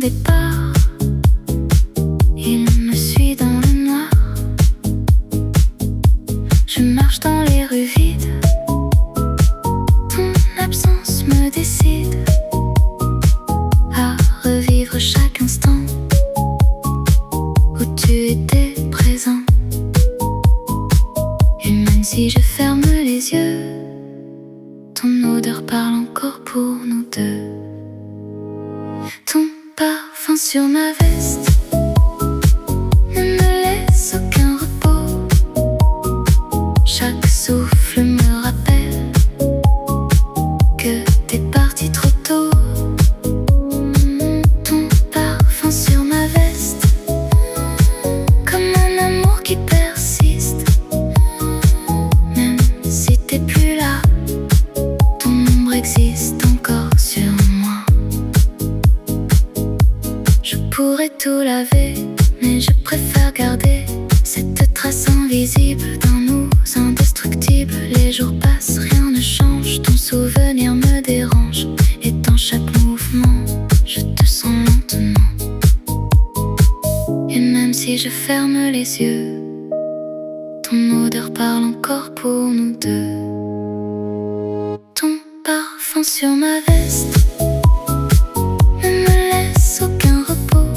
départ. Il me suit dans le noir. Je marche dans les rues vides. Ton absence me décide à revivre chaque instant où tu étais présent. Et même si je ferme les yeux, ton odeur parle encore pour nous deux. Ton parfum sur ma veste ne me laisse aucun repos. Chaque souffle me rappelle que t'es parti trop tôt. Ton parfum sur ma veste, comme un amour qui persiste. Même si t'es plus là, ton ombre existe encore sur moi. Je pourrais tout laver, mais je préfère garder cette trace invisible d'un nous indestructible. Les jours passent, rien ne change, ton souvenir me dérange. Et dans chaque mouvement, je te sens lentement. Et même si je ferme les yeux, ton odeur parle encore pour nous deux. Ton parfum sur ma veste ne me laisse aucun repos.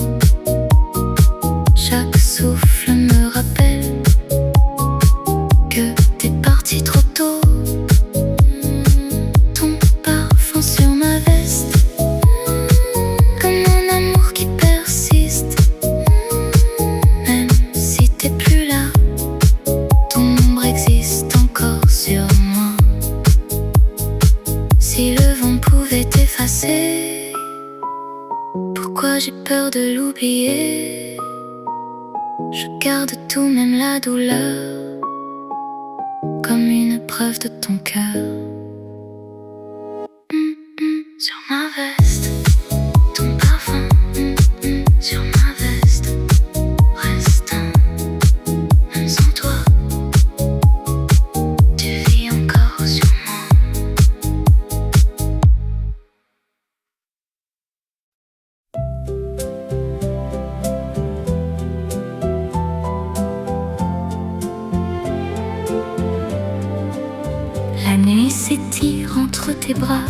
Chaque souffle me rappelle que t'es parti trop tôt. Ton parfum sur ma veste, comme un amour qui persiste. Même si t'es plus là, ton ombre existe encore sur moi. Si le vent pouvait t'effacer, pourquoi j'ai peur de l'oublier? Je garde tout, même la douleur, comme une preuve de ton cœur. Sur ma veste, ton parfum. Sur ma veste, reste. Même sans toi, tu vis encore sur moi. La nuit s'étire entre tes bras,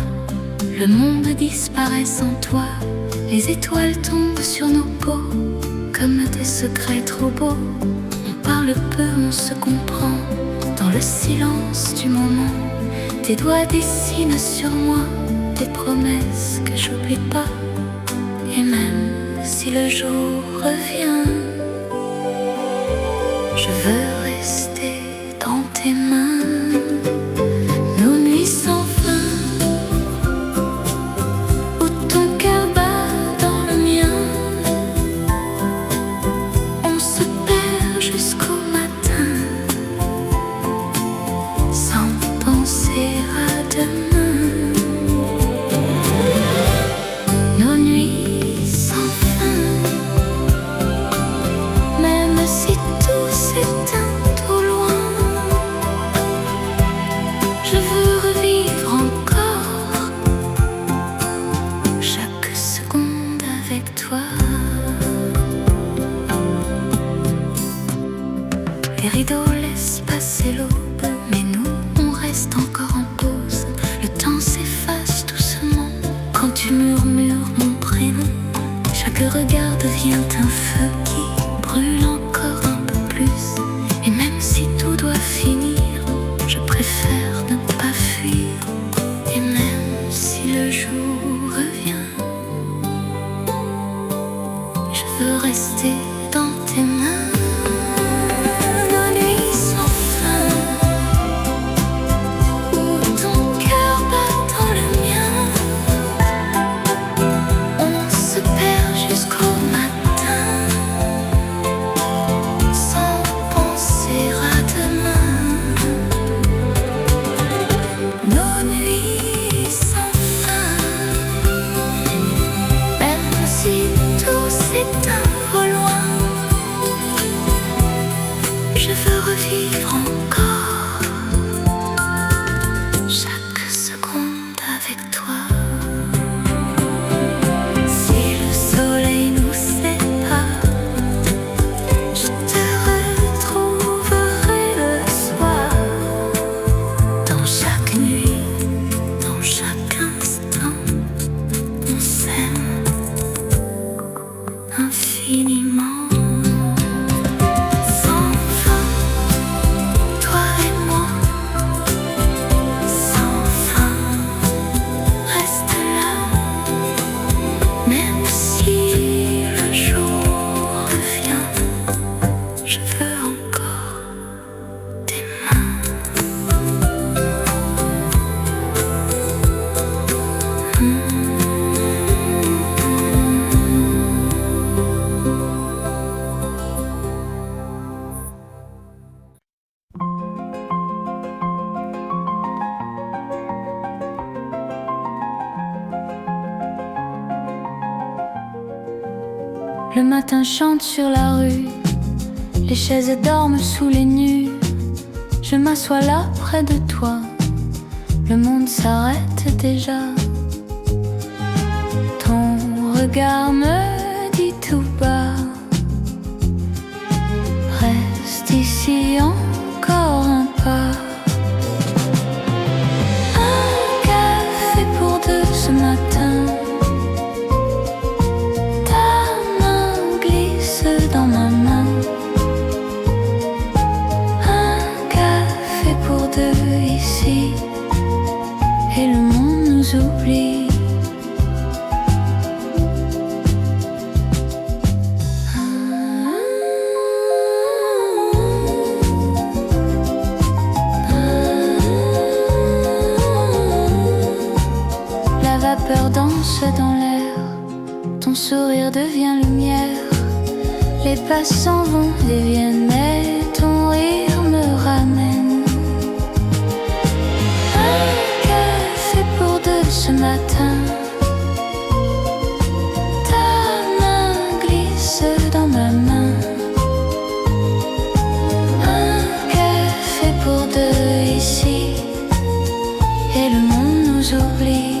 le monde disparaît sans toi. Les étoiles tombent sur nos peaux comme des secrets trop beaux. On parle peu, on se comprend dans le silence du moment. Tes doigts dessinent sur moi des promesses que j'oublie pas. Et même si le jour revient, je veux rester dans tes mains. Nos nuits sans fin, où ton cœur bat dans le mien. On se perd jusqu'au matin, sans penser à demain. Nos nuits sans fin, même si tout s'éteint au loin. Je veux revivre encore chaque seconde avec toi. Les rideaux laissent passer l'aube, mais nous, on reste encore en pause. Le temps s'efface doucement quand tu murmures mon prénom. Chaque regard devient un feu qui brûle encore un peu plus. Et même si tout doit finir, je préfère ne pas fuir. Et même si le jour revient, je veux rester dans tes mains. Nos nuits sans fin, où ton cœur bat dans le mien. On se perd jusqu'au matin, sans penser à demain. Nos nuits sans fin, même si tout s'éteint au loin. Le matin chante sur la rue, les chaises dorment sous les nues. Je m'assois là près de toi, le monde s'arrête déjà. Ton regard me dit tout bas, reste ici encore un pas. Un café pour deux ce matin. Ta main glisse dans ma main. Un café pour deux ici, et le monde nous oublie. La vapeur danse dans l'air, ton sourire devient lumière. Les passants vont et viennent, mais ton rire me ramène. Un café pour deux ce matin. Ta main glisse dans ma main. Un café pour deux ici, et le monde nous oublie.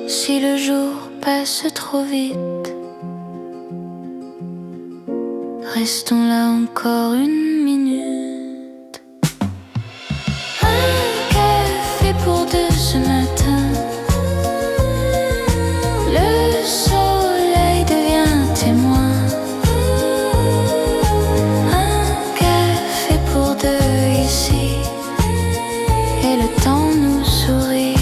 Si le jour passe trop vite, restons là encore une minute. Un café pour deux ce matin. Le soleil devient témoin. Un café pour deux ici, et le temps nous sourit.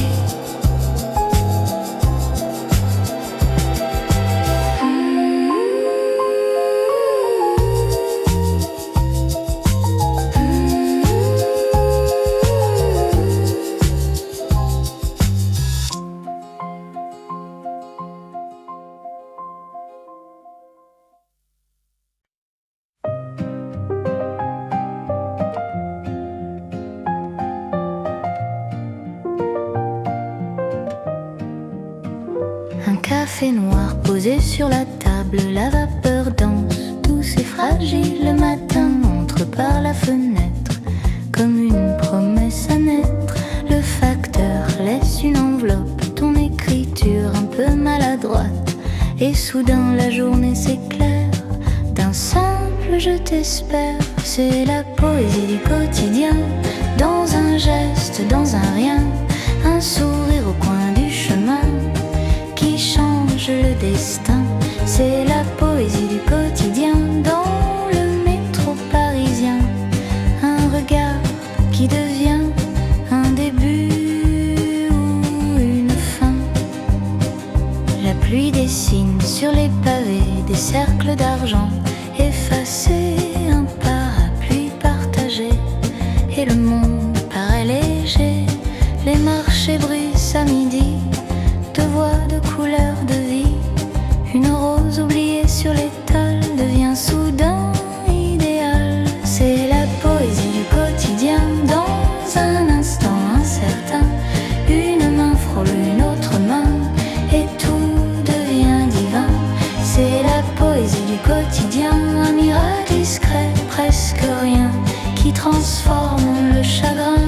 Un café noir posé sur la table, la vapeur danse, douce et fragile. Le matin entre par la fenêtre, comme une promesse à naître. Le facteur laisse une enveloppe, ton écriture un peu maladroite. Et soudain la journée s'éclaire, d'un simple je t'espère. C'est la poésie du quotidien, dans un geste, dans un rien. Un sourire au coin du chemin qui change le destin. C'est la poésie du quotidien dans le métro parisien. Un regard qui devient un début ou une fin. La pluie dessine sur les pavés des cercles d'argent effacés, un parapluie partagé, et le monde paraît léger. Les marchés bruissent à midi de voix, de couleurs, de vie. Une rose oubliée sur l'étal devient soudain idéal. C'est la poésie du quotidien dans un instant incertain. Une main frôle une autre main et tout devient divin. C'est la poésie du quotidien, un miracle discret, presque rien, qui transforme le chagrin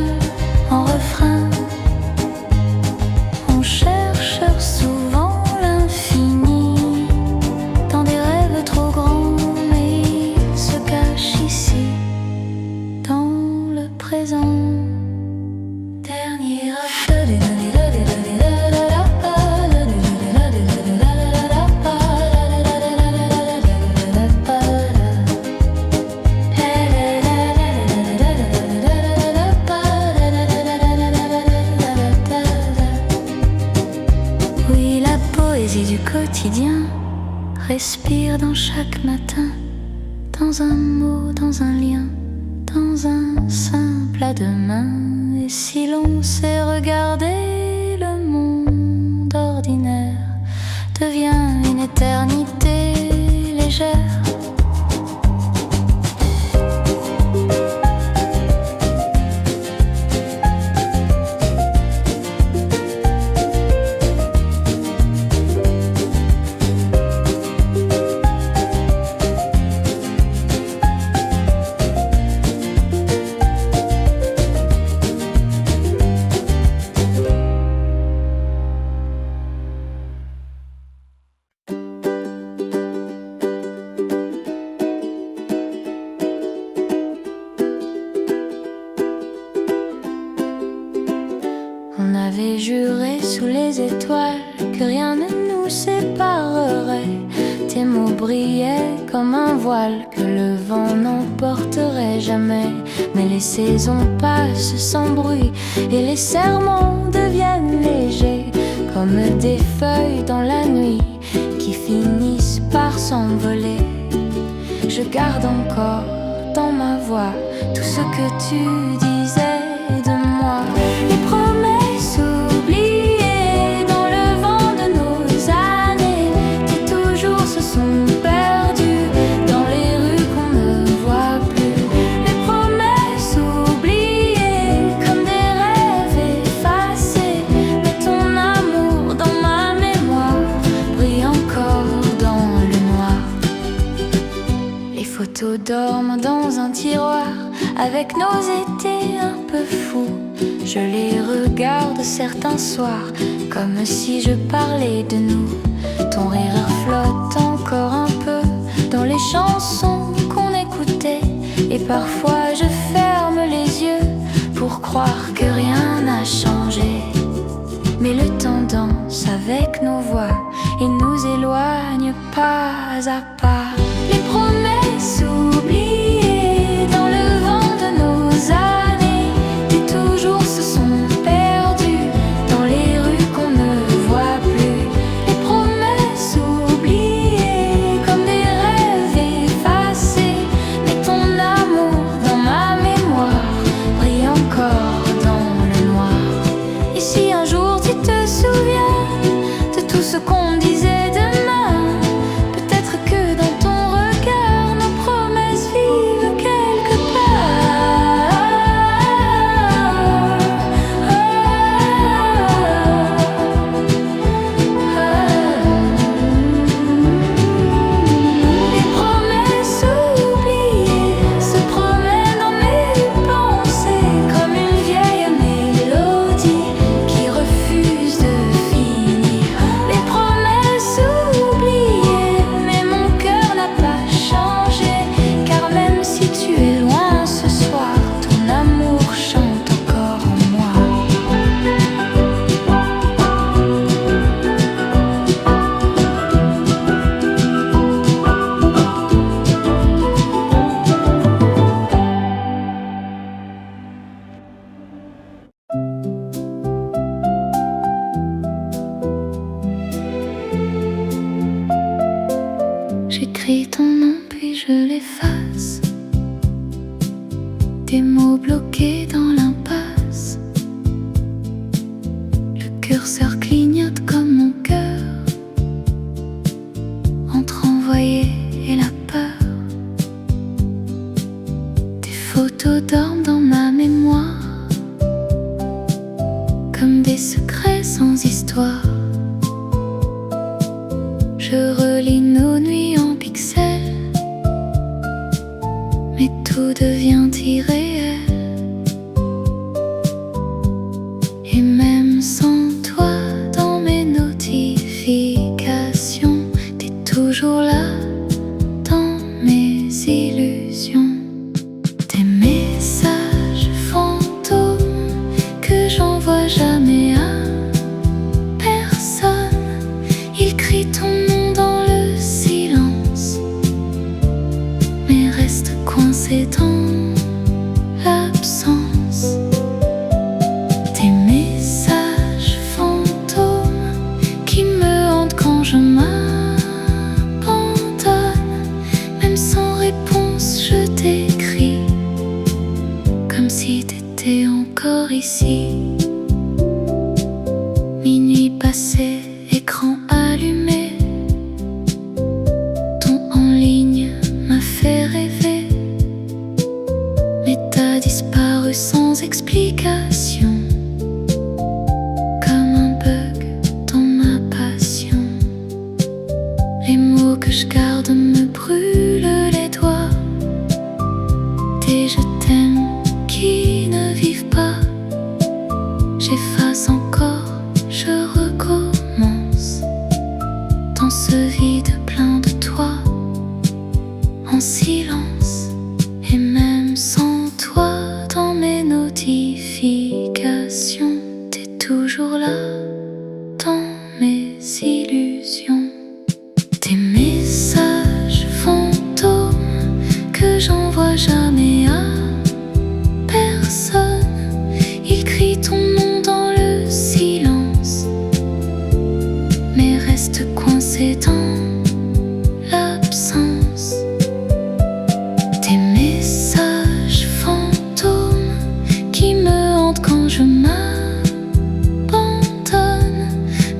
en refrain. On cherche souvent l'infini dans des rêves trop grands, mais il se cache ici, dans le présent. Dernier Oui, la poésie du quotidien respire dans chaque matin, dans un mot, dans un lien, dans un simple à deux mains. Et si l'on sait regarder, le monde ordinaire devient une éternité légère. juré sous les étoiles que rien ne nous séparerait. Tes mots brillaient comme un voile que le vent n'emporterait jamais. Mais les saisons passent sans bruit et les serments deviennent légers, comme des feuilles dans la nuit qui finissent par s'envoler. Je garde encore dans ma voix tout ce que tu disais de moi. Les promesses oubliées dans le vent de nos années qui toujours se sont perdues dans les rues qu'on ne voit plus. Les promesses oubliées comme des rêves effacés, mais ton amour dans ma mémoire brille encore dans le noir. Les photos dorment dans un tiroir avec nos étés un peu fous. Je les regarde certains soirs comme si je parlais de nous. Ton rire flotte encore un peu dans les chansons qu'on écoutait, et parfois je ferme les yeux pour croire que rien n'a changé. Mais le temps danse avec nos voix et nous éloigne pas à pas. Les promesses oubliées dans le vent de nos années qui toujours se sont perdues dans les rues qu'on ne voit plus. Les promesses oubliées comme des rêves effacés, mais ton amour dans ma mémoire brille encore dans le noir. Et si un jour tu te souviens de tout ce qu'on disait demain, peut-être que dans ton regard nos promesses vivent quelque part. Les promesses oubliées se promènent dans mes pensées comme une vieille mélodie qui refuse de finir. Les promesses oubliées, mais mon cœur n'a pas changé, car même si tu es loin ce soir, ton amour chante encore en moi. J'écris ton nom puis je l'efface, des mots bloqués dans l'impasse. Le curseur clignote comme mon cœur entre envoyé et la peur. Des photos dorment dans ma mémoire comme des secrets sans histoire. Je relis nos nuits en pixels, mais tout devient irréel. Et même sans toi dans mes notifications, t'es toujours là dans mes illusions. Tes messages fantômes que j'envoie jamais à personne, ils crient ton nom dans le silence, mais restent coincés dans l'absence. Tes messages fantômes qui me hantent quand je m'abandonne, même sans réponse je t'écris comme si t'étais encore ici. Minuit passé, écran allumé, ton en ligne m'a fait rêver, mais t'as disparu sans explication, comme un bug dans ma passion. Les mots que je garde me brûlent les doigts, des je t'aime qui ne vivent pas. J'efface encore, je recommence. dans mes illusions. Des messages fantômes que j'envoie jamais à personne. Ils crient ton nom dans le silence, mais restent coincés dans l'absence. Des messages fantômes qui me hantent quand je m'abandonne.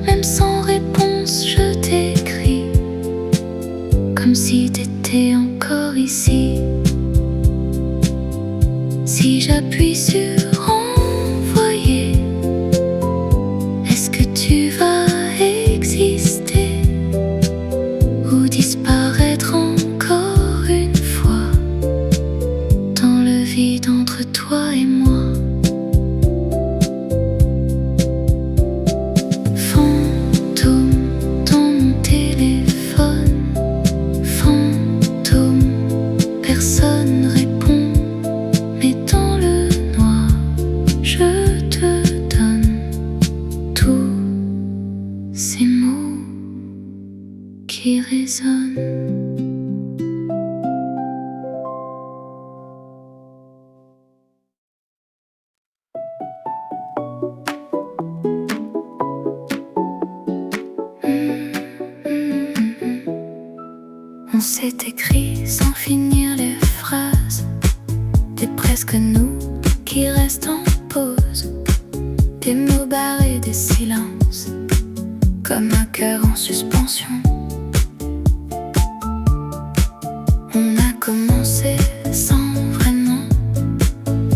Même sans réponse, je t'écris comme si t'étais encore ici. Si j'appuie sur envoyer, est-ce que tu vas exister ou disparaître encore une fois dans le vide entre toi et moi? Fantôme dans mon téléphone, fantôme, personne répond, mais dans le noir, je te donne tous ces mots qui résonnent. On s'est écrit sans finir les phrases, des presque nous qui restent en pause, des mots barrés, des silences, comme un cœur en suspension. On a commencé sans vraiment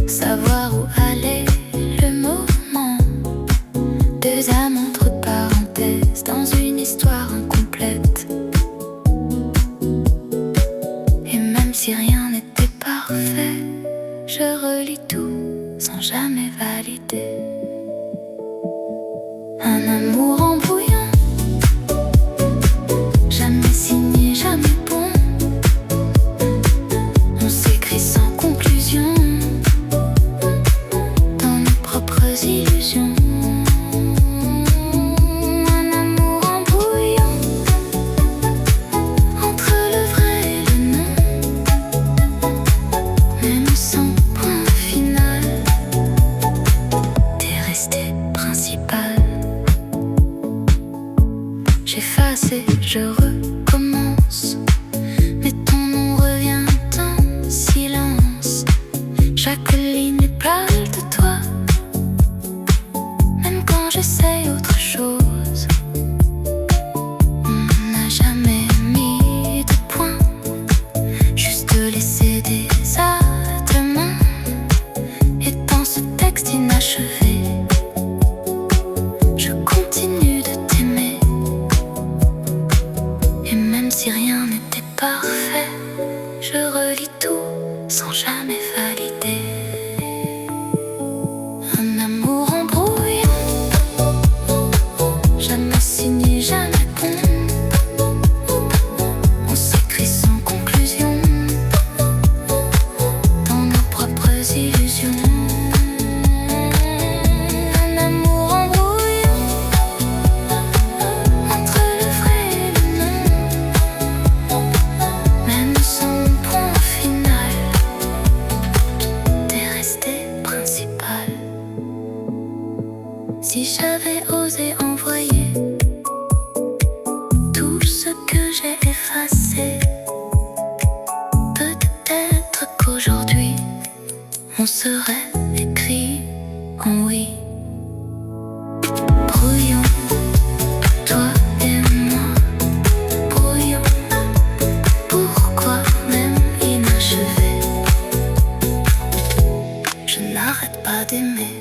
savoir où allait le moment. Deux âmes entre parenthèses dans une histoire incomplète. Et même si rien n'était parfait, je relis tout sans jamais valider. Un amour en bouillon, jamais signé, jamais bon. On s'écrit sans conclusion dans nos propres illusions. Un amour en bouillon, entre le vrai et le non, même sans point final. T'es resté principal. J'efface et je recommence, mais ton nom revient en silence. Chaque ligne parle de toi, même quand j'essaye autre chose. On n'a jamais mis de point, juste laissé des attements. Et dans ce texte inachevé, je continue de t'aimer. Et même si rien n'était parfait, je relis tout sans jamais valider. Un amour en brouillon, jamais signé, jamais bon. On s'écrit sans conclusion dans nos propres illusions. Un amour en brouillon, entre le vrai et le non, même sans point final. T'es resté principal. Si j'avais osé envoyer tout ce que j'ai effacé, peut-être qu'aujourd'hui on serait écrit en oui. Brouillon, toi et moi, brouillon, pourquoi même inachevé? Je n'arrête pas d'aimer.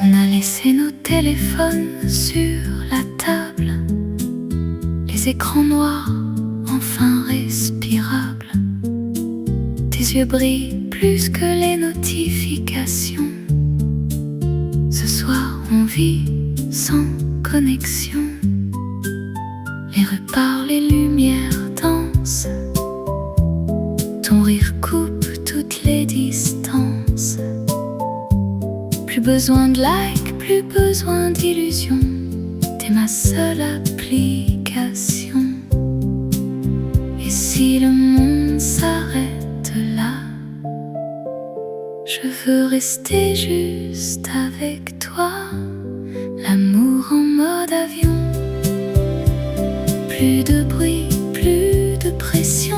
On a laissé nos téléphones sur la table, les écrans noirs enfin respirables. Tes yeux brillent plus que les notifications. Ce soir on vit sans connexion. Les rues parlent, les lumières dansent. Ton rire coupe toutes les distances. Plus besoin de likes, plus besoin d'illusions. T'es ma seule application. Et si le monde s'arrête là, je veux rester juste avec toi. L'amour en mode avion. Plus de bruit, plus de pression.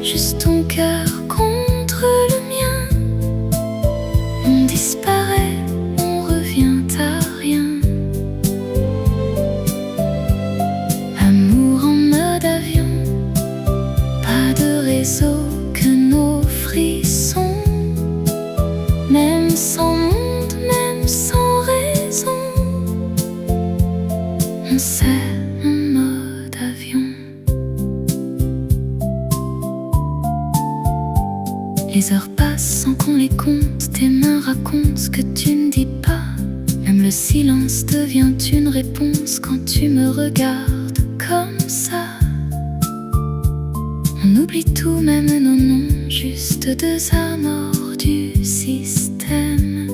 Juste ton cœur contre le mien. On disparaît, on revient à rien. Amour en mode avion. Pas de réseau que nos frissons. Même sans monde, même sans raison. On s'aime en mode avion. Les heures passent sans qu'on les compte. Tes mains racontent ce que tu ne dis pas. Même le silence devient une réponse quand tu me regardes comme ça. On oublie tout, même nos noms, juste deux amours du système.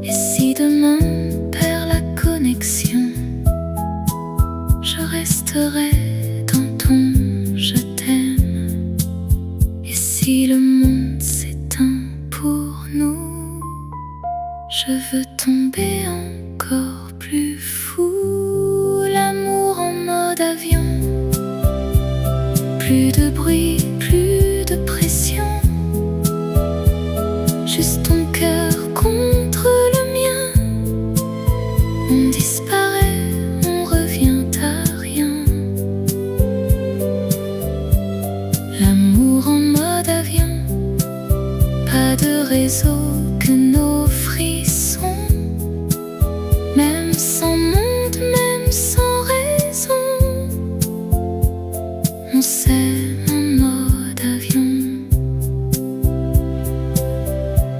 Et si demain on perd la connexion, je resterai dans ton je t'aime. Et si le monde s'éteint pour nous, je veux tomber encore plus fou. L'amour en mode avion. Plus de bruit, plus de pression. Juste ton cœur contre le mien. On disparaît, on revient à rien. L'amour en mode avion. Pas de réseau que nos frissons. Même sans monde, même sans raison. On s'aime en mode avion.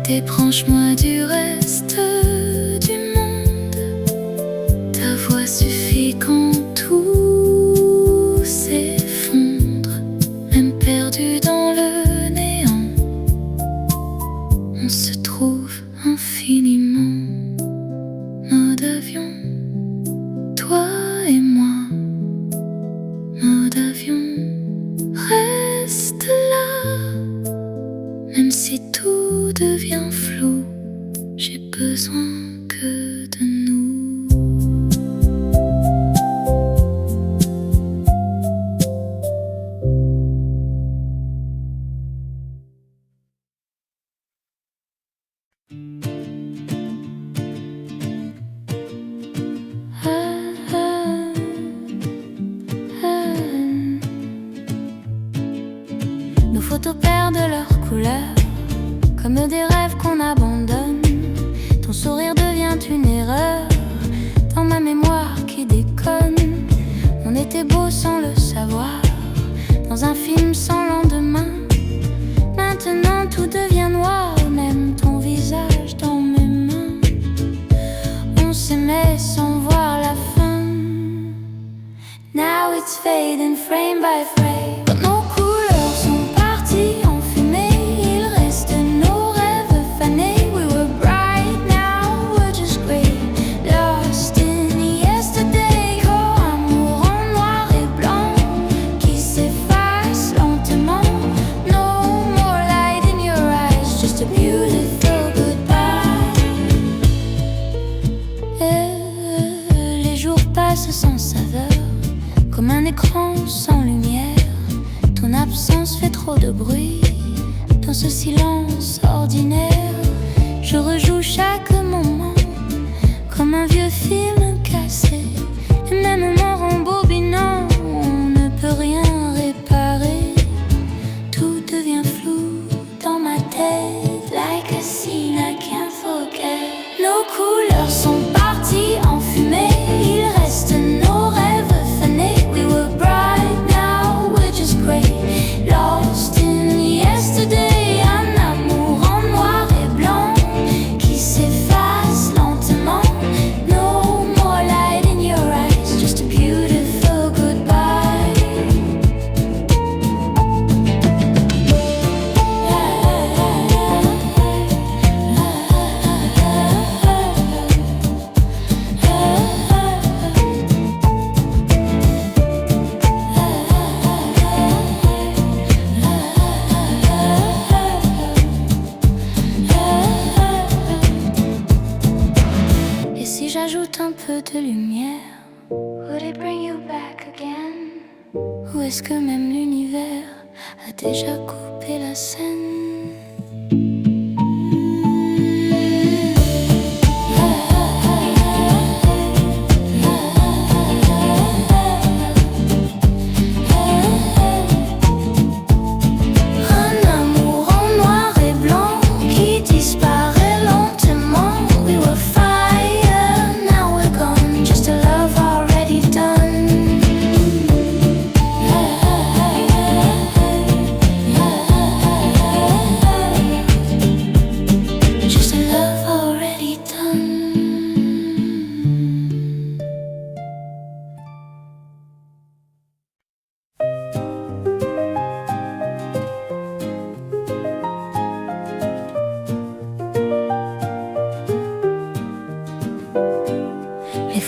Débranche-moi du reste du monde. Ta voix suffit quand tout s'effondre. Même perdu dans le néant, on se trouve infiniment. Mode avion, toi et moi. Mode avion. Reste là, même si tout devient flou. J'ai besoin que de nous. Nos photos perdent leur couleur, comme des rêves qu'on abandonne. Ton sourire devient une erreur dans ma mémoire qui déconne. On était beau sans le savoir, dans un film sans lendemain. Maintenant tout devient noir, même ton visage dans mes mains. On s'aimait sans voir la fin. Now it's fading frame by frame. Quand nos couleurs sont parties en fumée, il reste nos rêves fanés. We were bright, now we're just grey. Lost in yesterday. Amour en noir et blanc qui s'efface lentement. No more light in your eyes, just a beautiful goodbye. Les jours passent sans saveur, comme un écran sans lumière. Ton absence fait trop de bruit dans ce silence ordinaire. Je rejoue chaque moment comme un vieux film cassé. Et même en rembobinant, on ne peut rien réparer. Tout devient flou dans ma tête, like a scene I can't forget. Nos couleurs sont parties en fumée, il reste nos rêves fanés. We were bright, now we're just grey. Lost in yesterday. Un amour en noir et blanc qui s'efface lentement. No more light in Would it bring you back again? Ou est-ce que même l'univers a déjà coupé la scène?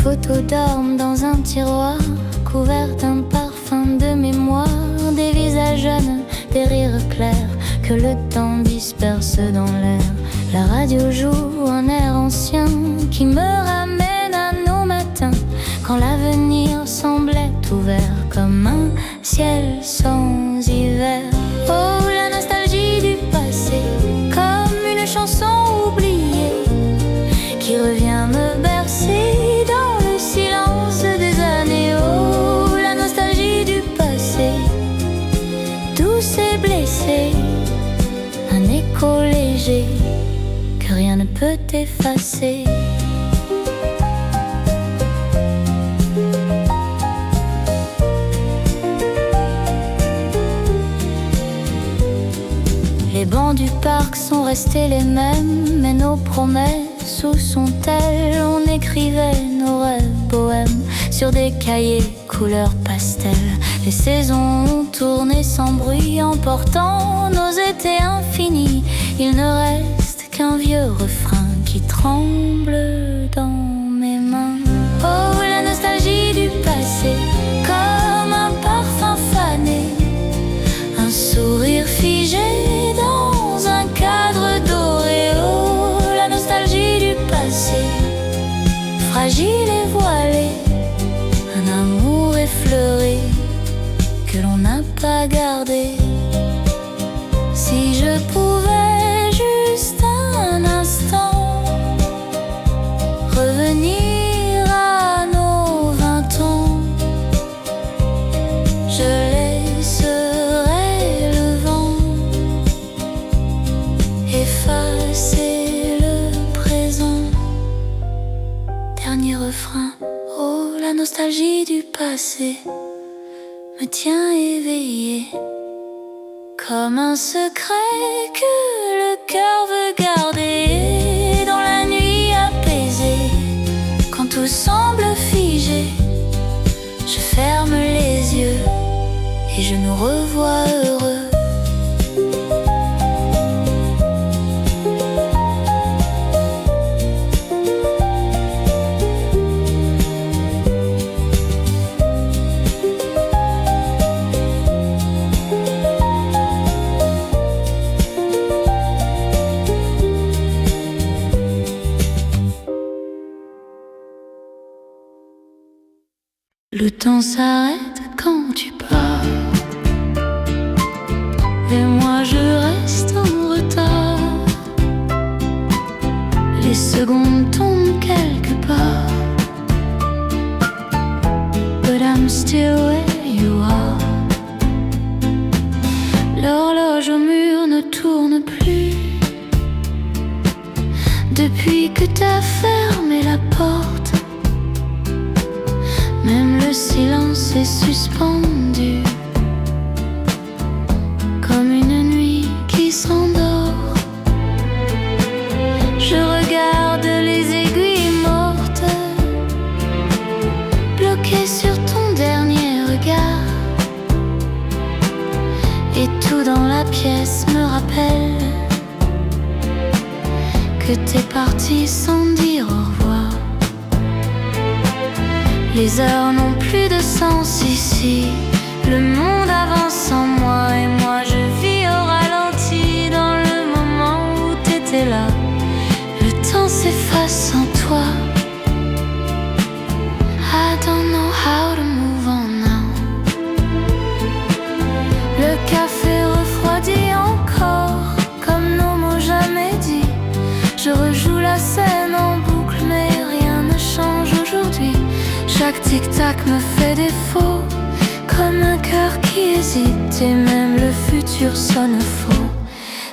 Photos dorment dans un tiroir, couvert d'un parfum de mémoire, des visages jeunes, des rires clairs que le temps disperse dans l'air. La radio joue un air ancien qui me ramène à nos matins, quand l'avenir semblait ouvert comme un ciel sans hiver. Oh, la nostalgie du passé, comme une chanson oubliée qui revient me bercer dans le silence des années. Oh, la nostalgie du passé, douce et blessée, un écho léger que rien ne peut effacer. Les bancs du parc sont restés les mêmes, mais nos promesses, où sont-elles? On écrivait nos rêves bohèmes sur des cahiers couleur pastel. Les saisons ont tourné sans bruit, emportant nos étés infinis. Il ne reste qu'un vieux refrain qui tremble dans mes mains. Oh, la nostalgie du passé, comme un parfum fané, un sourire figé dans un cadre doré. Oh, la nostalgie du passé, fragile et voilée, un amour effleuré que l'on n'a pas gardé. Si je pouvais juste un instant revenir à nos 20 ans, je laisserais le vent effacer le présent. Dernier refrain. Oh, la nostalgie du passé me tient éveillé comme un secret que le cœur veut garder. Dans la nuit apaisée, quand tout semble figé, je ferme les yeux et je nous revois heureux. Le temps s'arrête quand tu pars, et moi je reste en retard. Les secondes tombent quelque part, but I'm still where you are. L'horloge au mur ne tourne plus depuis que t'as fermé la porte. Même le silence est suspendu, comme une nuit qui s'endort. Je regarde les aiguilles mortes, bloquées sur ton dernier regard. Et tout dans la pièce me rappelle que t'es parti sans dire au revoir. Les heures n'ont plus de sens ici, le monde avance sans moi, et moi je vis au ralenti dans le moment où t'étais là. Le temps s'efface sans toi. I don't know la scène en boucle, mais rien ne change aujourd'hui. Chaque tic-tac me fait défaut, comme un cœur qui hésite, et même le futur sonne faux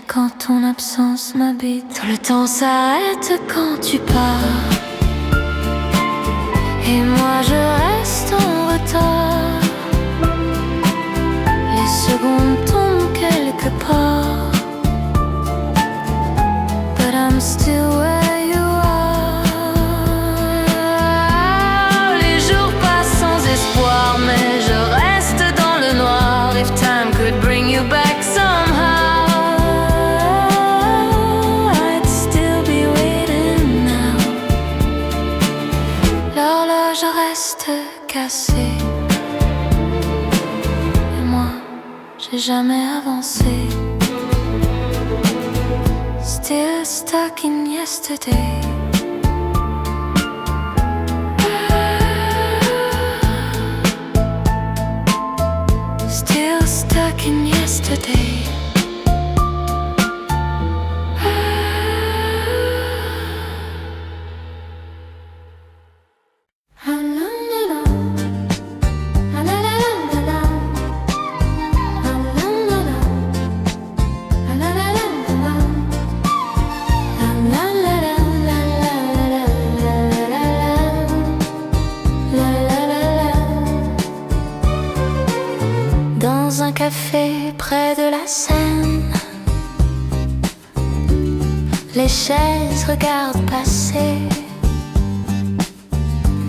quand ton absence m'habite. Le temps s'arrête quand tu pars, et moi je reste en retard. Les secondes tombent quelque part, but I'm still where you are. Les jours passent sans espoir, mais je reste dans le noir. If time could bring you back somehow, I'd still be waiting now. L'horloge reste cassée, et moi j'ai jamais avancé. Still stuck in yesterday. Still stuck in yesterday. Dans un café près de la Seine, les chaises regardent passer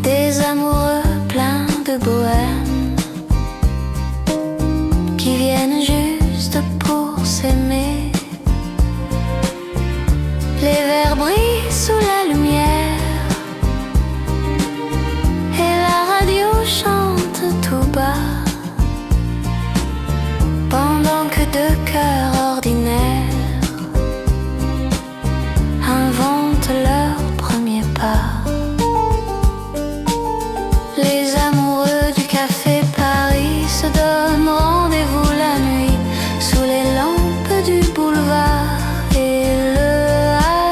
des amoureux pleins de bohème qui viennent juste pour s'aimer. Les verres brillent sous la lumière et la radio chante tout bas, pendant que deux cœurs ordinaires inventent leur premier pas. Les amoureux du café Paris se donnent rendez-vous la nuit sous les lampes du boulevard. Et le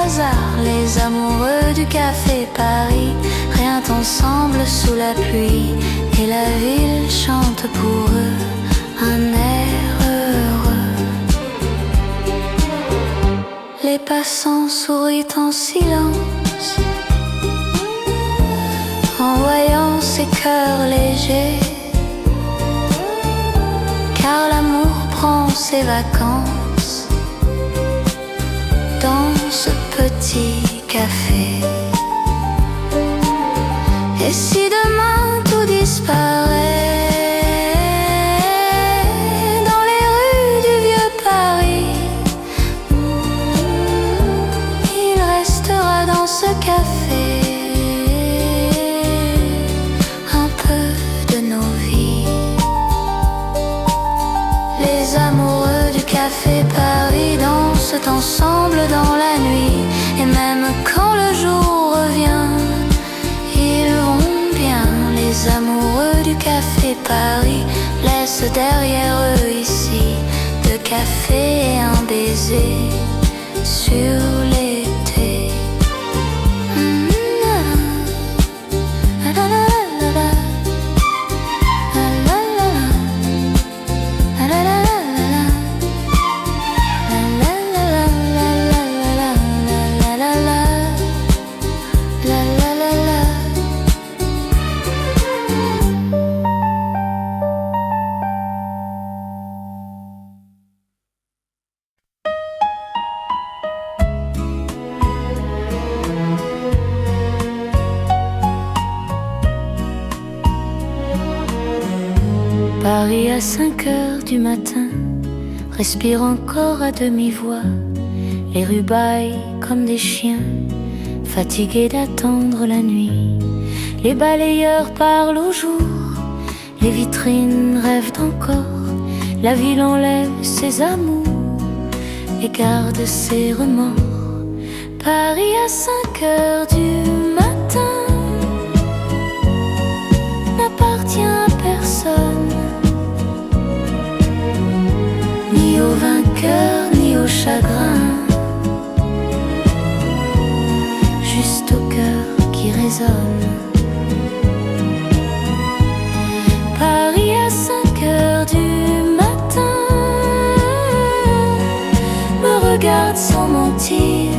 hasard, les amoureux du café Paris rient ensemble sous la pluie, et la ville chante pour eux un air heureux. Les passants sourient en silence en voyant ces cœurs légers, car l'amour prend ses vacances dans ce petit café. Et si demain tout disparaît dans les rues du vieux Paris, il restera dans ce café un peu de nos vies. Les amoureux du café Paris dansent ensemble dans la nuit, et même quand le jour revient, ils vont bien. Les amoureux du café Paris laissent derrière eux ici deux cafés et un baiser sur l'été. Paris à 5 heures du matin respire encore à demi-voix. Les rues bâillent comme des chiens, fatigués d'attendre la nuit. Les balayeurs parlent au jour, les vitrines rêvent encore. La ville enlève ses amours et garde ses remords. Paris à 5 heures du matin n'appartient à personne, ni au vainqueur ni au chagrin. regarde sans mentir.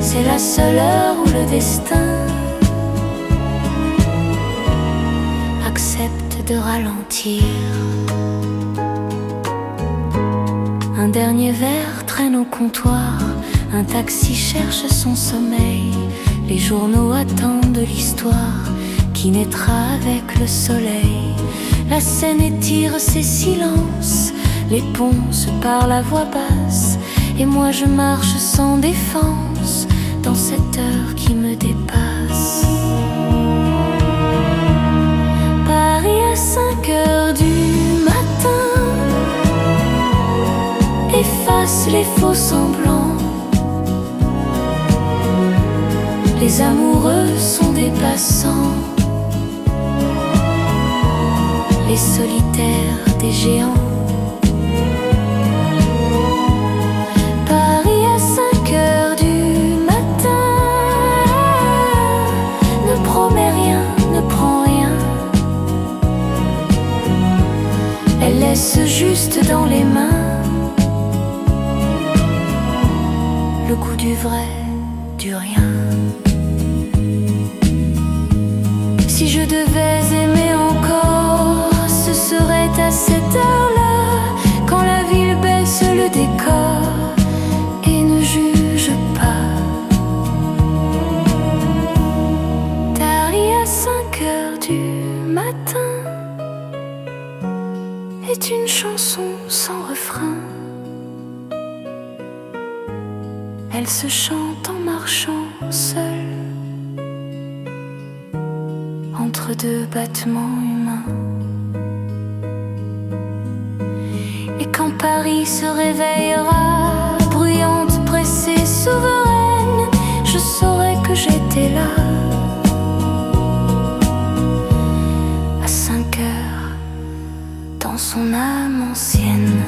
C'est la seule heure où le destin accepte de ralentir. Un dernier verre traîne au comptoir, un taxi cherche son sommeil. Les journaux attendent de l'histoire qui naîtra avec le soleil. La scène étire ses silences, les ponts se parlent à voix basse, et moi je marche sans défense dans cette heure qui me dépasse. Paris à 5 heures du matin efface les faux semblants. Les amoureux sont des passants, les solitaires des géants. Paris à 5 heures du matin ne promet rien, ne prend rien. Elle laisse juste dans les mains le goût du vrai, du rien. Si je devais aimer encore, ce serait à cette heure-là, quand la ville baisse le décor et ne juge pas. Paris à 5 heures du matin est une chanson sans refrain. Elle se chante en marchant seule entre deux battements humains. Et quand Paris se réveillera, bruyante, pressée, souveraine, je saurai que j'étais là à 5 heures dans son âme ancienne.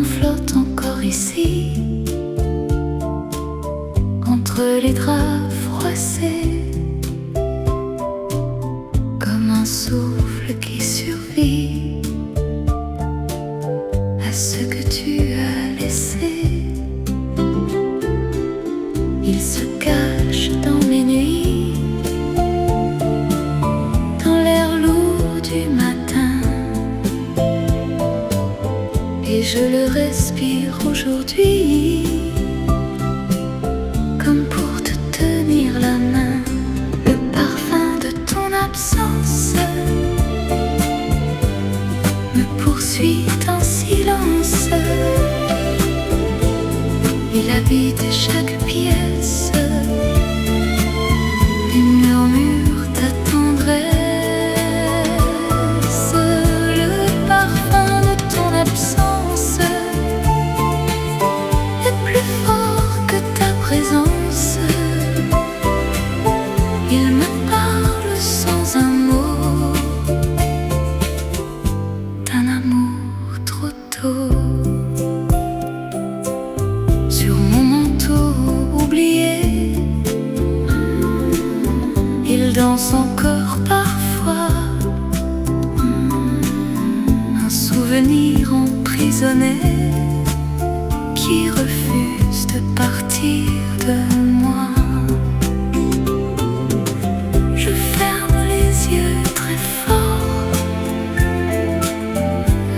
Flotte encore ici, entre les draps froissés, comme un souffle qui survit à ce que tu as laissé. Il se cache dans mes nuits, dans l'air lourd du matin, et je le respire aujourd'hui, comme pour te tenir la main. Le parfum de ton absence me poursuit en silence. Il habite chaque pièce et murmure ta tendresse. Le parfum de ton absence est plus fort que ta présence. Il me parle sans un mot d'un amour trop tôt. Sur mon manteau oublié, il danse encore parfois, un souvenir emprisonné qui refuse de partir de moi. Je ferme les yeux très fort,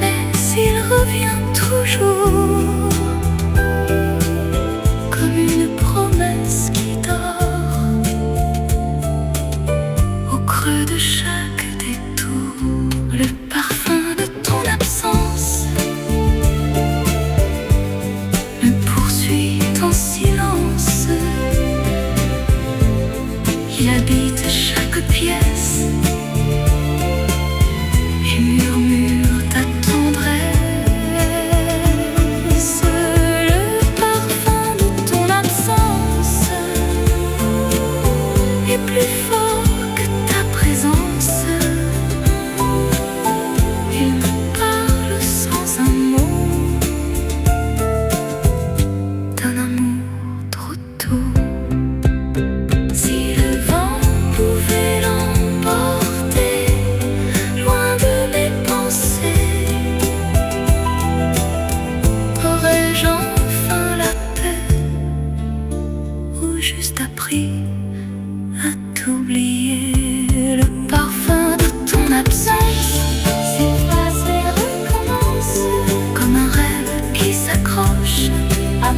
mais il revient toujours, comme une promesse qui dort au creux de chaque détour. Le parfum de ton absence me poursuit en silence.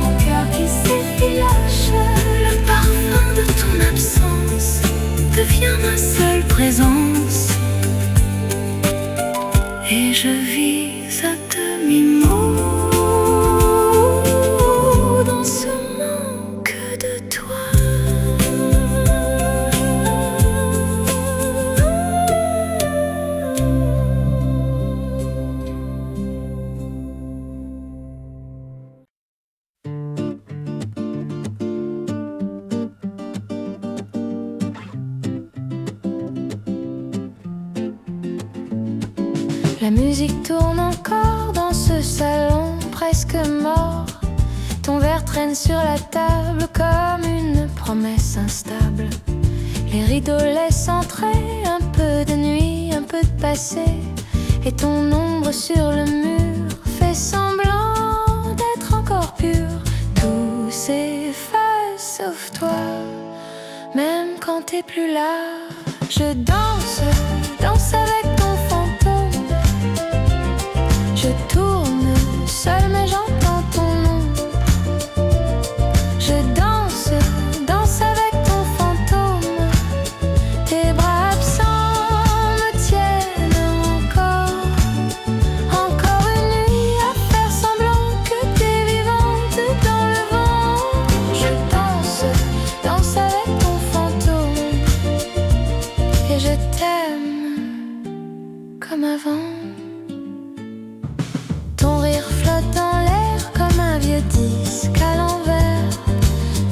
mon cœur qui s'effiloche. Le parfum de ton absence devient ma seule présence. Et je vis à demi-mot dans ce manque de toi. La musique tourne encore dans ce salon presque mort. Ton verre traîne sur la table comme une promesse instable. Les rideaux laissent entrer un peu de nuit, un peu de passé. Et ton ombre sur le mur fait semblant d'être encore pure. Tout s'efface sauf toi, même quand t'es plus là. Je danse, danse avec ton fantôme. Je tourne seule mais j'entends ton nom. Je danse, danse avec ton fantôme. Tes bras absents me tiennent encore. Encore une nuit à faire semblant que t'es vivante dans le vent. Je danse, danse avec ton fantôme. Et je t'aime comme avant. Ton rire flotte dans l'air comme un vieux disque à l'envers.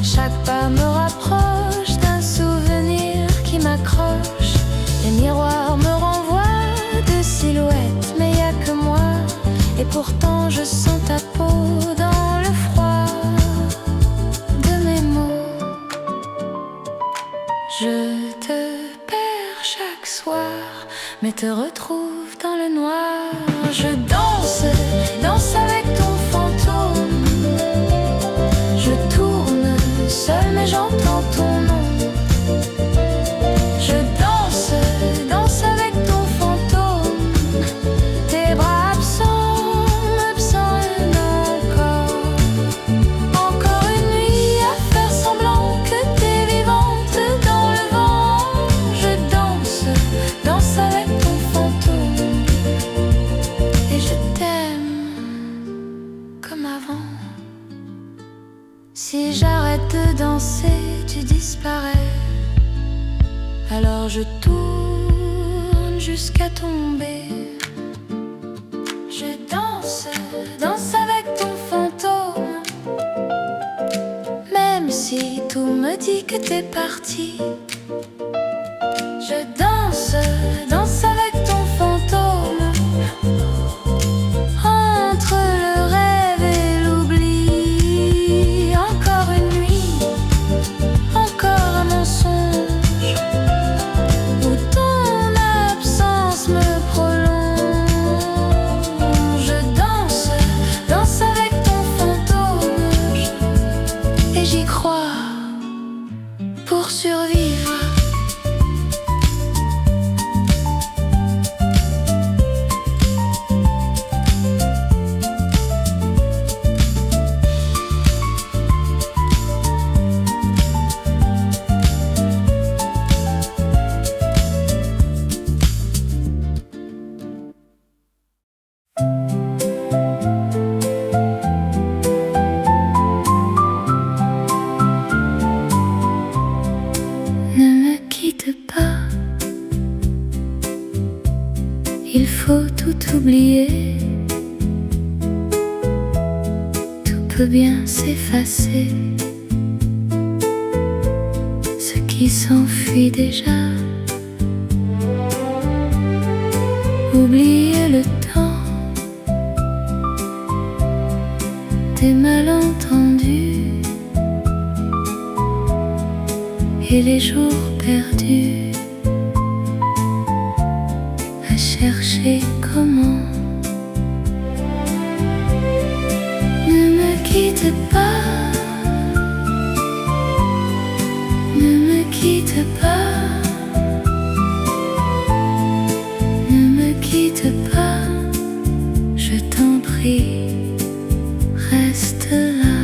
Chaque pas me rapproche d'un souvenir qui m'accroche. Les miroirs me renvoient de silhouettes, mais y a que moi. Et pourtant je sens ta peau dans le froid de mes mots. Je te perds chaque soir, mais te retrouve dans le noir. Je danse, danse avec ton fantôme. Je tourne seule mais j'entends ton nom. Je danse, danse avec ton fantôme. Tes bras absents m'absonnent encore. Encore une nuit à faire semblant que t'es vivante dans le vent. Je danse, danse avec ton fantôme. Et je t'aime comme avant. Si j'arrête de danser, tu disparais. Alors je tourne jusqu'à tomber. Je danse, danse avec ton fantôme. Même si tout me dit que t'es parti. Je danse, danse avec ton fantôme. Entre le rêve et l'oubli. Encore une nuit, encore un mensonge où ton absence me prolonge. Je danse, danse avec ton fantôme. Et j'y crois pour survivre. Ne me quitte pas, il faut tout oublier. Tout peut bien s'effacer, ce qui s'enfuit déjà. Oublier le temps des malentendus et les jours perdus à chercher comment. Ne me quitte pas, ne me quitte pas, ne me quitte pas, je t'en prie, reste là.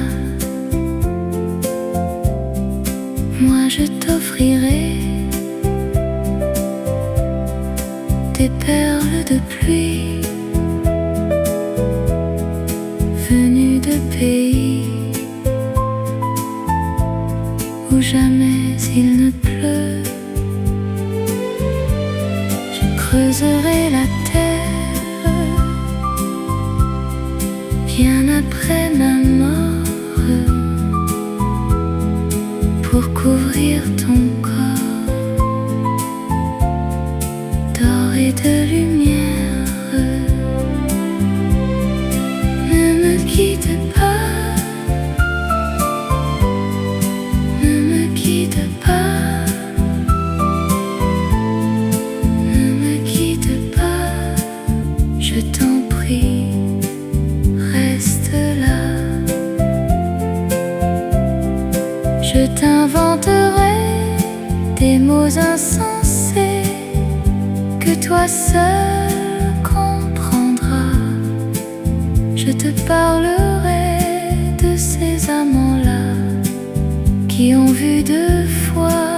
je t'offrirai des perles de pluie venues de pays où jamais il ne pleut. Je creuserai la terre bien après ma mort pour couvrir ton corps d'or et de lumière. Ne me quitte pas, ne me quitte pas, ne me quitte pas, je t'en prie, reste là. Je t'inventerai des mots insensés que toi seul comprendras. Je te parlerai de ces amants-là qui ont vu deux fois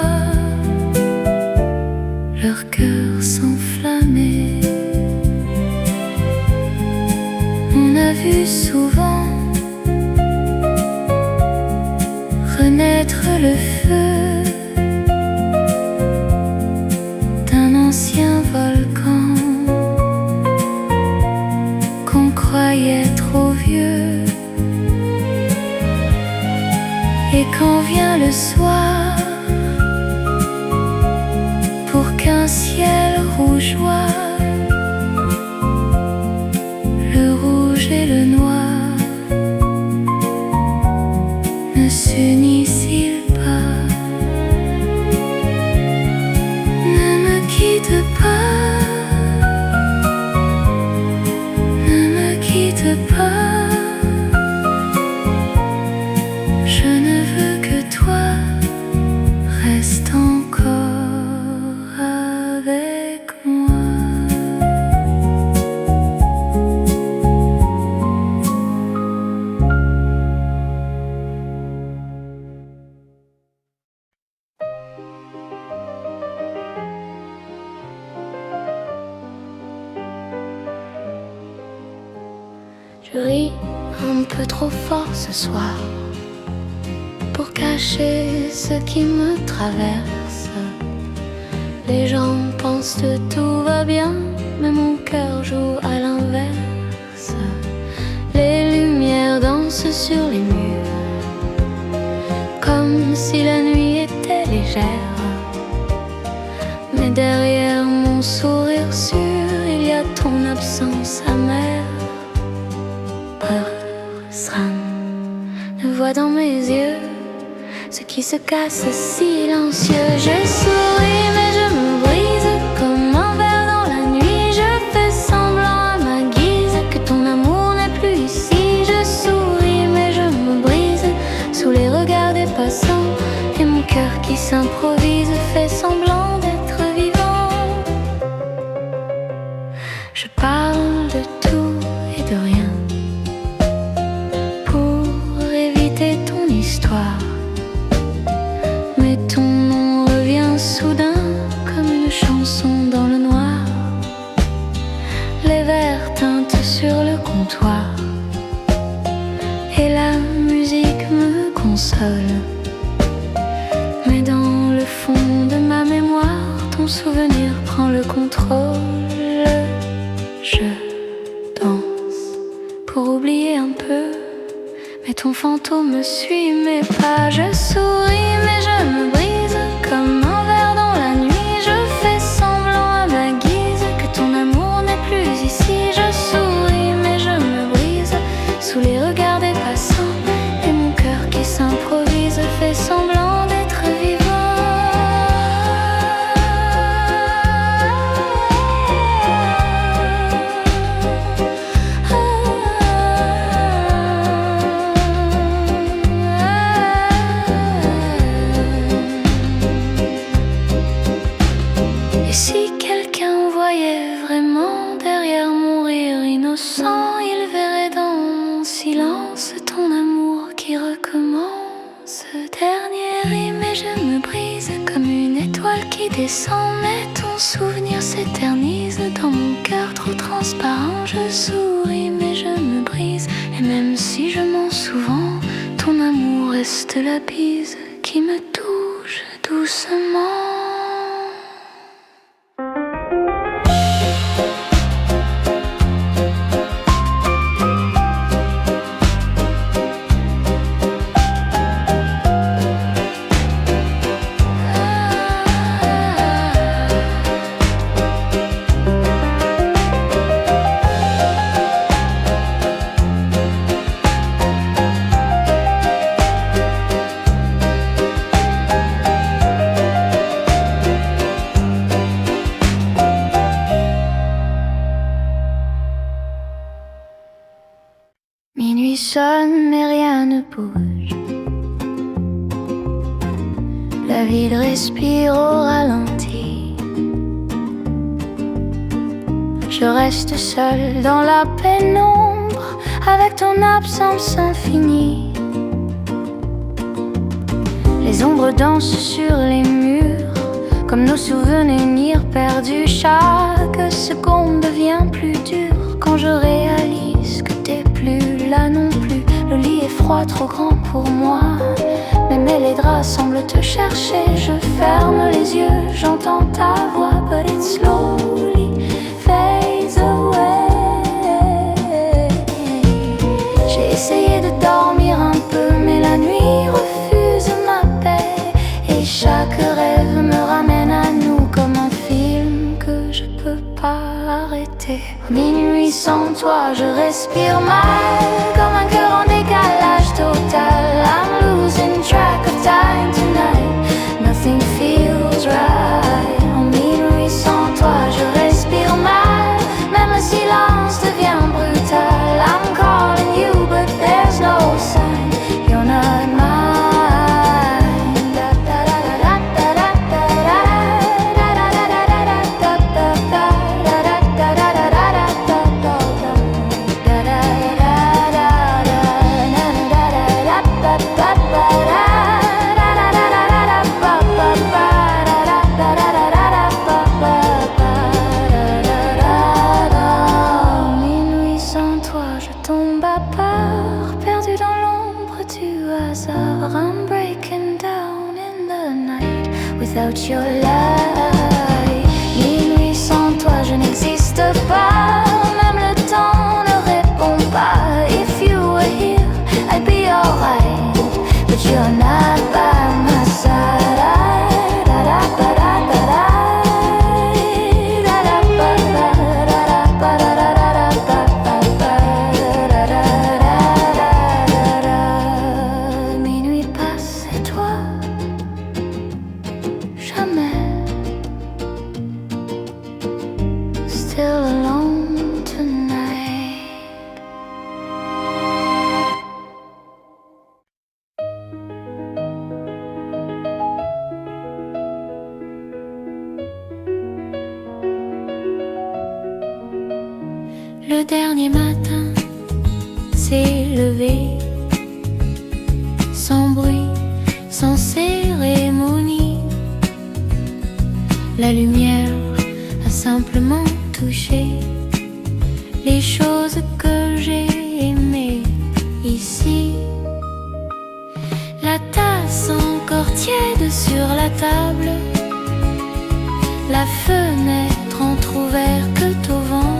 leur cœur s'enflammer. On a vu souvent renaître le feu d'un ancien volcan qu'on croyait trop vieux. Et quand vient le soir, pour qu'un ciel rougeoie, le rouge et le noir ne s'unissent-ils pas? Ne me quitte pas, ne me quitte pas. Je ne veux que toi reste encore avec moi. Je ris un peu trop fort ce soir pour cacher ce qui me traverse. Les gens pensent que tout va bien, mais mon cœur joue à l'inverse. Les lumières dansent sur les murs, comme si la nuit était légère. Mais derrière mon sourire sûr, il y a ton absence amère. Ne vois dans mes yeux ce qui se casse silencieux. Je souris mais je me brise comme un verre dans la nuit. Je fais semblant à ma guise que ton amour n'est plus ici. Je souris mais je me brise sous les regards des passants. Et mon cœur qui s'improvise fait semblant d'être vivant. Je parle de tout et de rien ton histoire, mais ton nom revient soudain comme une chanson dans le noir. Les verres teintent sur le comptoir et la musique me console. Mais dans le fond de ma mémoire, ton souvenir prend le contrôle. Je danse pour oublier un peu, mais ton fantôme me suit mes pas. Je souris mais je me brise comme un verre dans la nuit. Je fais semblant à ma guise que ton amour n'est plus ici. Je souris mais je me brise sous les regards des passants. Et mon cœur qui s'improvise fait semblant d'être vivant. descend, mais ton souvenir s'éternise dans mon cœur trop transparent. Je souris mais je me brise, et même si je mens souvent, ton amour reste la bise qui me touche doucement. Minuit sonne mais rien ne bouge. La ville respire au ralenti. Je reste seule dans la pénombre, avec ton absence infinie. Les ombres dansent sur les murs, comme nos souvenirs perdus. Chaque seconde devient plus dure quand je réalise que t'es plus là non plus. Le lit est froid, trop grand pour moi, même les draps semblent te chercher. Je ferme les yeux, j'entends ta voix, but it slowly fades away. J'ai essayé de dormir un peu, mais la nuit refuse ma paix, et chaque rêve me ramène à nous comme un film que je peux pas arrêter. Minuit sans toi, je respire mal, comme un cœur en décalage total. I'm losing track of time tonight, nothing feels right. En minuit sans toi, je respire mal, même le silence devient brutal. I'm calling you but there's no sign, you're not mine. I'm breaking down in the night without your light. Minuit sans toi, je n'existe pas, même le temps ne répond pas. If you were here, I'd be alright, but you're not by my side. Still alone tonight. Le dernier matin s'est levé, sans bruit, sans cérémonie. La lumière a simplement touché les choses que j'ai aimées ici. La tasse encore tiède sur la table, la fenêtre entr'ouverte au vent.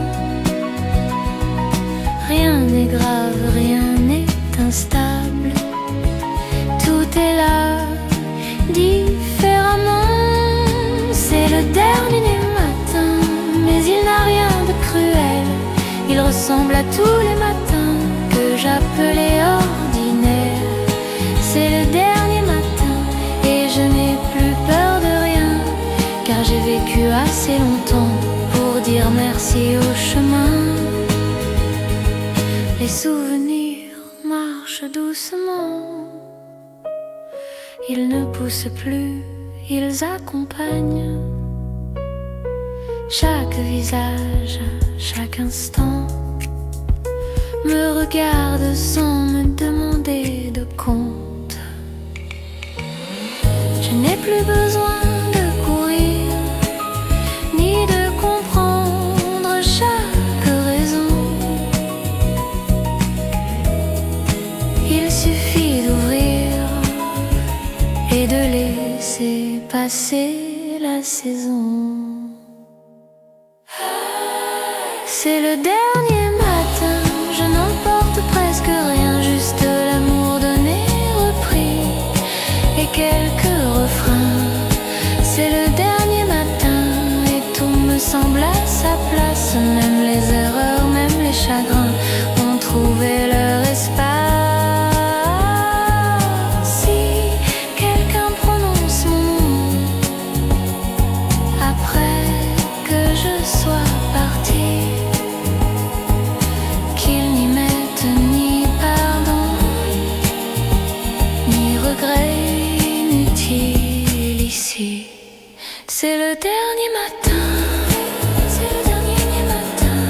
Rien n'est grave, rien n'est instable, tout est là différemment. C'est le dernier matin, mais il n'a rien de cruel. Il ressemble à tous les matins que j'appelais ordinaires. C'est le dernier matin et je n'ai plus peur de rien, car j'ai vécu assez longtemps pour dire merci au chemin. Les souvenirs marchent doucement, ils ne poussent plus, ils accompagnent chaque visage, chaque instant. Me regarde sans me demander de compte. Je n'ai plus besoin de courir passer la saison. C'est le dernier matin, je n'emporte presque rien, juste l'amour donné, repris et quelques refrains. C'est le dernier matin et tout me semble à sa place, même les erreurs, même les chagrins ont trouvé leur espace. Si quelqu'un prononce mon nom après que je sois partie, qu'il n'y mette ni pardon, ni regret inutile ici. C'est le dernier matin, c'est le dernier matin,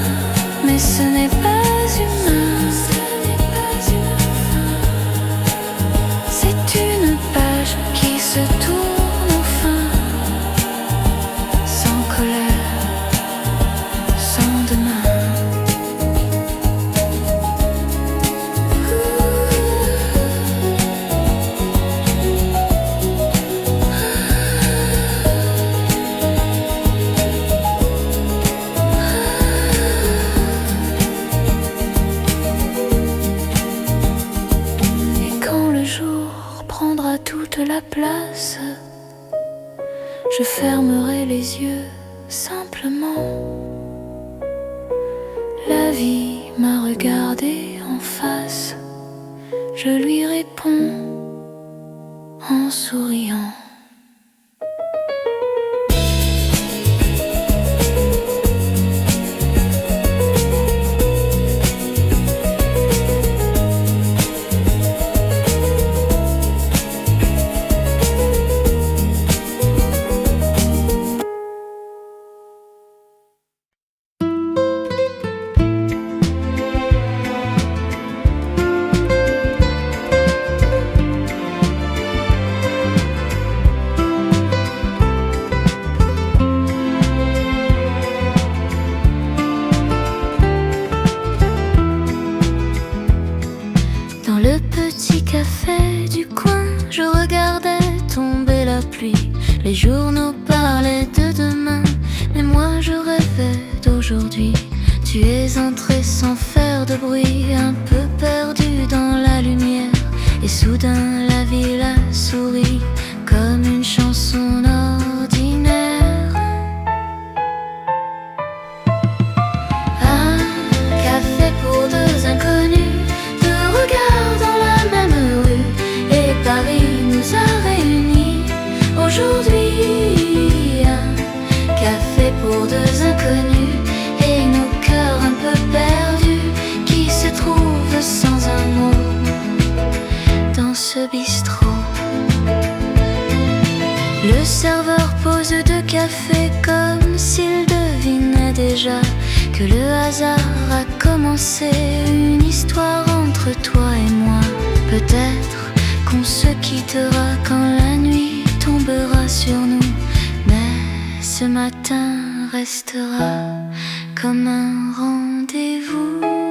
mais ce n'est pas humain, c'est une page qui se tourne enfin, sans colère, sans demain. Prendra toute la place, je fermerai les yeux simplement. La vie m'a regardé en face, je lui réponds en souriant. Dans le petit café du coin, je regardais tomber la pluie. Les journaux parlaient de demain, mais moi je rêvais d'aujourd'hui. Tu es entré sans faire de bruit, un peu perdu dans la lumière, et soudain la ville a souri comme une chanson ordinaire. Un café pour deux inconnus, deux regards dans la même rue, et Paris nous a réunis aujourd'hui. Un café pour deux inconnus et nos cœurs un peu perdus qui se trouvent sans un mot dans ce bistrot. Le serveur pose deux cafés comme s'il devinait déjà que le hasard a commencé une histoire entre toi et moi. Peut-être qu'on se quittera quand la nuit tombera sur nous, mais ce matin restera comme un rendez-vous.